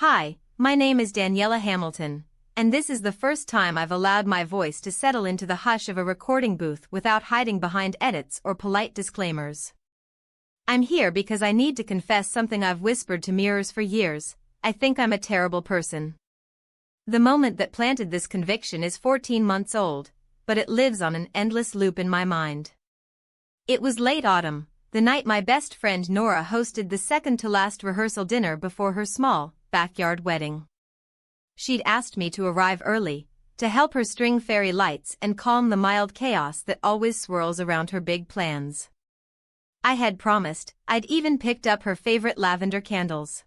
Hi, my name is Daniela Hamilton, and this is the first time I've allowed my voice to settle into the hush of a recording booth without hiding behind edits or polite disclaimers. I'm here because I need to confess something I've whispered to mirrors for years. I think I'm a terrible person. The moment that planted this conviction is 14 months old, but it lives on an endless loop in my mind. It was late autumn, the night my best friend Nora hosted the second-to-last rehearsal dinner before her small, backyard wedding. She'd asked me to arrive early, to help her string fairy lights and calm the mild chaos that always swirls around her big plans. I had promised, I'd even picked up her favorite lavender candles.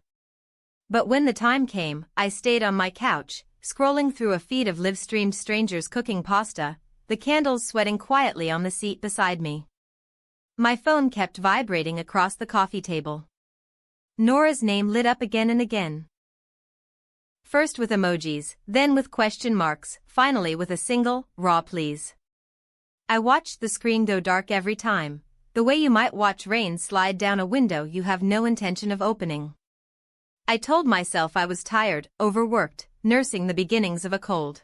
But when the time came, I stayed on my couch, scrolling through a feed of live-streamed strangers cooking pasta, the candles sweating quietly on the seat beside me. My phone kept vibrating across the coffee table. Nora's name lit up again and again. First with emojis, then with question marks, finally with a single, raw please. I watched the screen go dark every time, the way you might watch rain slide down a window you have no intention of opening. I told myself I was tired, overworked, nursing the beginnings of a cold.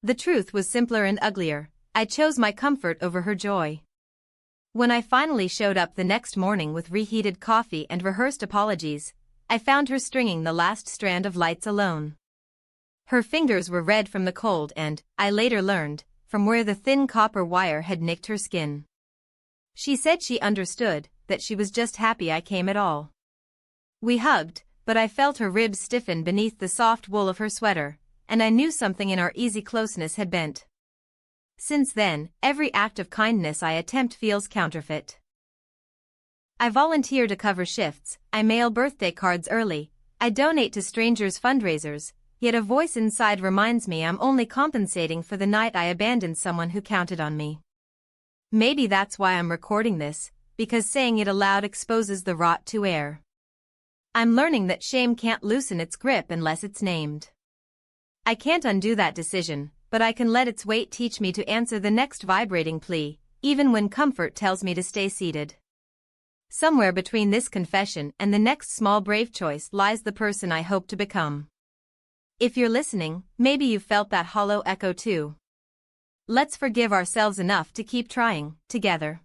The truth was simpler and uglier. I chose my comfort over her joy. When I finally showed up the next morning with reheated coffee and rehearsed apologies, I found her stringing the last strand of lights alone. Her fingers were red from the cold and, I later learned, from where the thin copper wire had nicked her skin. She said she understood, that she was just happy I came at all. We hugged, but I felt her ribs stiffen beneath the soft wool of her sweater, and I knew something in our easy closeness had bent. Since then, every act of kindness I attempt feels counterfeit. I volunteer to cover shifts, I mail birthday cards early, I donate to strangers' fundraisers, yet a voice inside reminds me I'm only compensating for the night I abandoned someone who counted on me. Maybe that's why I'm recording this, because saying it aloud exposes the rot to air. I'm learning that shame can't loosen its grip unless it's named. I can't undo that decision, but I can let its weight teach me to answer the next vibrating plea, even when comfort tells me to stay seated. Somewhere between this confession and the next small brave choice lies the person I hope to become. If you're listening, maybe you've felt that hollow echo too. Let's forgive ourselves enough to keep trying, together.